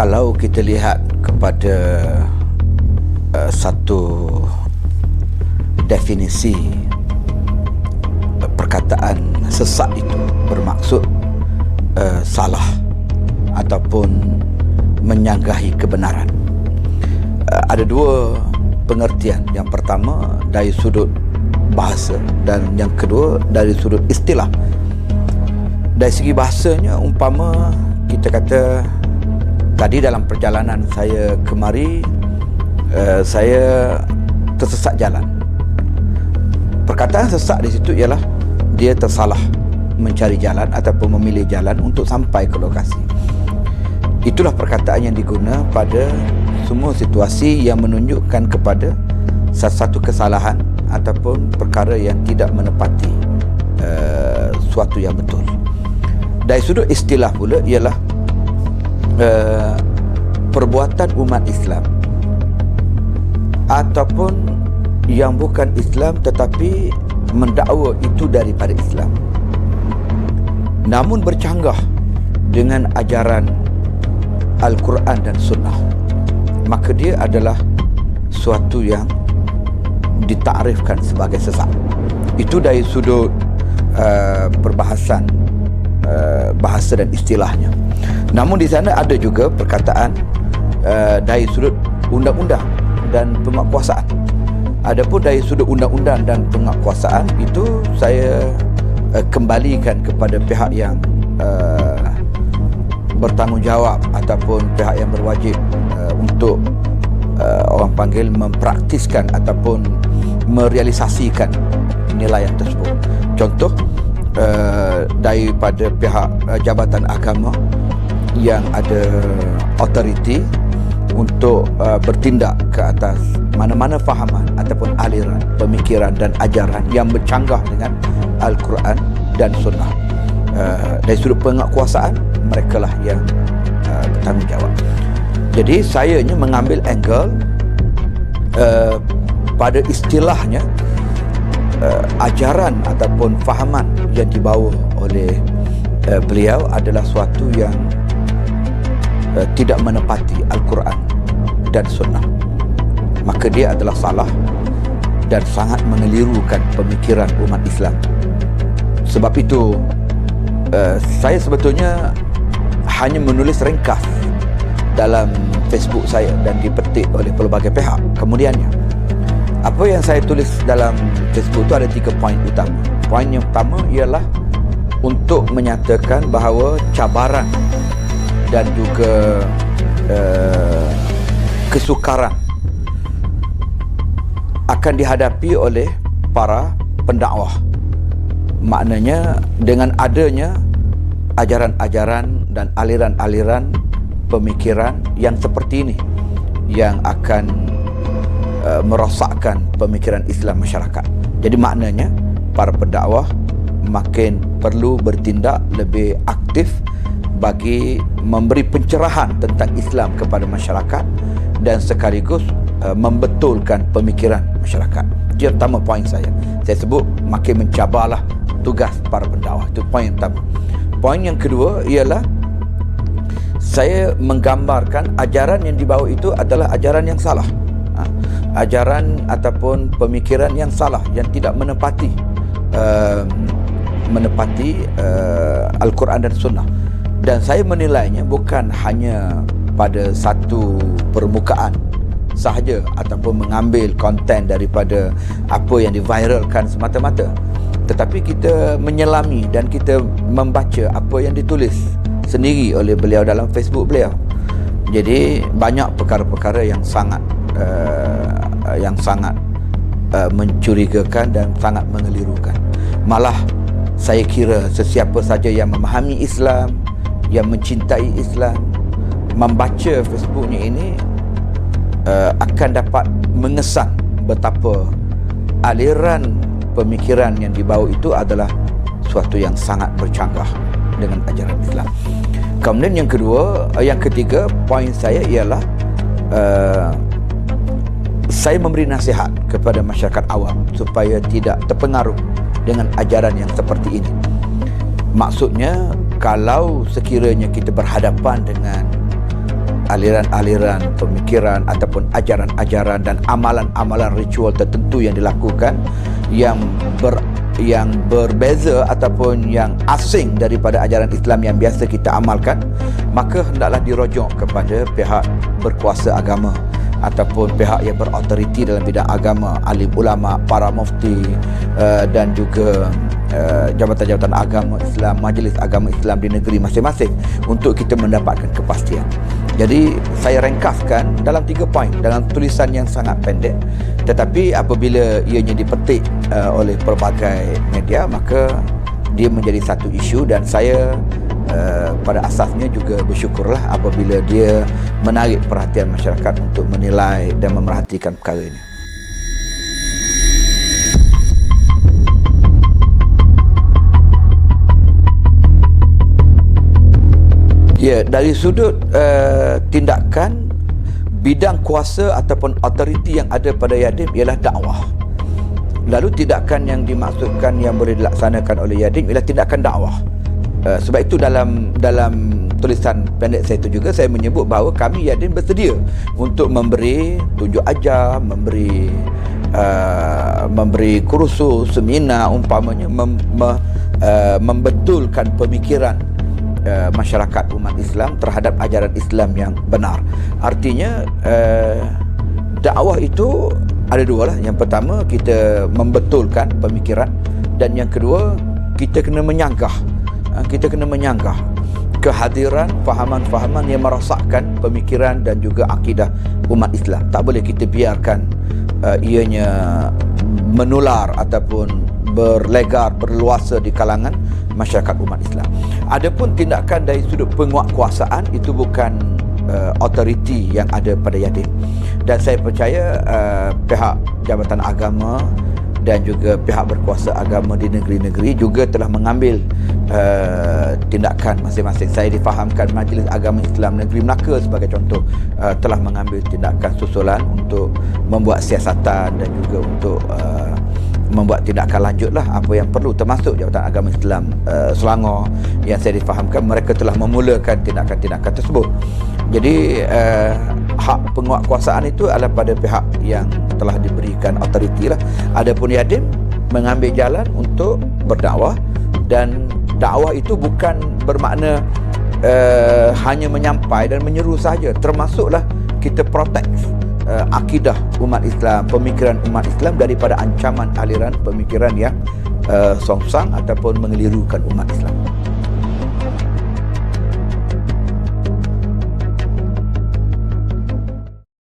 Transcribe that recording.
Kalau kita lihat kepada satu definisi perkataan sesat itu bermaksud salah ataupun menyanggahi kebenaran. Ada dua pengertian. Yang pertama dari sudut bahasa dan yang kedua dari sudut istilah. Dari segi bahasanya, umpama kita kata tadi dalam perjalanan saya kemari, saya tersesat jalan. Perkataan sesat di situ ialah dia tersalah mencari jalan ataupun memilih jalan untuk sampai ke lokasi. Itulah perkataan yang diguna pada semua situasi yang menunjukkan kepada satu kesalahan ataupun perkara yang tidak menepati suatu yang betul. Dari sudut istilah pula ialah perbuatan umat Islam ataupun yang bukan Islam tetapi mendakwa itu daripada Islam, namun bercanggah dengan ajaran Al-Quran dan Sunnah, maka dia adalah suatu yang ditakrifkan sebagai sesat. Itu dari sudut perbahasan bahasa dan istilahnya. Namun di sana ada juga perkataan dari sudut undang-undang dan penguatkuasaan. Adapun dari sudut undang-undang dan penguatkuasaan itu saya kembalikan kepada pihak yang bertanggungjawab ataupun pihak yang berwajib untuk orang panggil mempraktiskan ataupun merealisasikan penilaian tersebut. Contoh daripada pihak Jabatan Agama yang ada autoriti untuk bertindak ke atas mana-mana fahaman ataupun aliran pemikiran dan ajaran yang bercanggah dengan Al-Quran dan Sunnah. Dari sudut penguatkuasaan, mereka lah yang bertanggungjawab. Jadi sayanya mengambil angle pada istilahnya ajaran ataupun fahaman yang dibawa oleh beliau adalah suatu yang tidak menepati Al-Quran dan Sunnah, maka dia adalah salah dan sangat mengelirukan pemikiran umat Islam. Sebab itu saya sebetulnya hanya menulis ringkas dalam Facebook saya dan dipetik oleh pelbagai pihak. Kemudiannya, apa yang saya tulis dalam Facebook itu ada 3 poin utama. Poin yang pertama ialah untuk menyatakan bahawa cabaran dan juga kesukaran akan dihadapi oleh para pendakwah. Maknanya dengan adanya ajaran-ajaran dan aliran-aliran pemikiran yang seperti ini yang akan merosakkan pemikiran Islam masyarakat. Jadi maknanya para pendakwah makin perlu bertindak lebih aktif bagi memberi pencerahan tentang Islam kepada masyarakat dan sekaligus membetulkan pemikiran masyarakat. Itu yang pertama poin saya. Saya sebut makin mencabarlah tugas para pendakwah. Itu poin yang pertama. Poin yang kedua ialah saya menggambarkan ajaran yang dibawa itu adalah ajaran yang salah. Ajaran ataupun pemikiran yang salah, yang tidak menepati Al-Quran dan Sunnah. Dan saya menilainya bukan hanya pada satu permukaan sahaja ataupun mengambil konten daripada apa yang diviralkan semata-mata, tetapi kita menyelami dan kita membaca apa yang ditulis sendiri oleh beliau dalam Facebook beliau. Jadi banyak perkara-perkara yang sangat mencurigakan dan sangat mengelirukan. Malah saya kira sesiapa saja yang memahami Islam, yang mencintai Islam, membaca Facebooknya ini akan dapat mengesan betapa aliran pemikiran yang dibawa itu adalah suatu yang sangat bercanggah dengan ajaran Islam. Kemudian yang ketiga poin saya ialah saya memberi nasihat kepada masyarakat awam supaya tidak terpengaruh dengan ajaran yang seperti ini. Maksudnya, kalau sekiranya kita berhadapan dengan aliran-aliran pemikiran ataupun ajaran-ajaran dan amalan-amalan ritual tertentu yang dilakukan yang berbeza ataupun yang asing daripada ajaran Islam yang biasa kita amalkan, maka hendaklah dirujuk kepada pihak berkuasa agama ataupun pihak yang berautoriti dalam bidang agama, alim ulama, para mufti dan juga jabatan-jabatan agama Islam, majlis agama Islam di negeri masing-masing untuk kita mendapatkan kepastian. Jadi saya ringkaskan dalam 3 poin dalam tulisan yang sangat pendek, tetapi apabila ianya dipetik oleh pelbagai media, maka dia menjadi satu isu, dan saya pada asasnya juga bersyukurlah apabila dia menarik perhatian masyarakat untuk menilai dan memerhatikan perkara ini. Ya, dari sudut tindakan bidang kuasa ataupun autoriti yang ada pada Yadim ialah dakwah. Lalu tindakan yang dimaksudkan yang boleh dilaksanakan oleh Yadim ialah tindakan dakwah. Sebab itu dalam tulisan pendek saya itu juga saya menyebut bahawa kami Yadim bersedia untuk memberi tunjuk ajar, memberi kursus, seminar umpamanya, membetulkan pemikiran masyarakat umat Islam terhadap ajaran Islam yang benar. Artinya dakwah itu ada dua lah. Yang pertama, kita membetulkan pemikiran, dan yang kedua, kita kena menyanggah kehadiran fahaman-fahaman yang merosakkan pemikiran dan juga akidah umat Islam. Tak boleh kita biarkan ianya menular ataupun berlegar, berluasa di kalangan masyarakat umat Islam. Adapun tindakan dari sudut penguatkuasaan itu bukan autoriti yang ada pada Yadim, dan saya percaya pihak jabatan agama dan juga pihak berkuasa agama di negeri-negeri juga telah mengambil tindakan masing-masing. Saya difahamkan Majlis Agama Islam Negeri Melaka sebagai contoh telah mengambil tindakan susulan untuk membuat siasatan dan juga untuk membuat tindakan lanjutlah apa yang perlu, termasuk Jabatan Agama Islam Selangor yang saya difahamkan mereka telah memulakan tindakan-tindakan tersebut. Jadi hak penguatkuasaan itu adalah pada pihak yang telah diberikan autoriti lah. Adapun Yadim mengambil jalan untuk berdakwah, dan dakwah itu bukan bermakna hanya menyampai dan menyeru saja, termasuklah kita protect akidah umat Islam, pemikiran umat Islam daripada ancaman aliran pemikiran yang songsang ataupun mengelirukan umat Islam.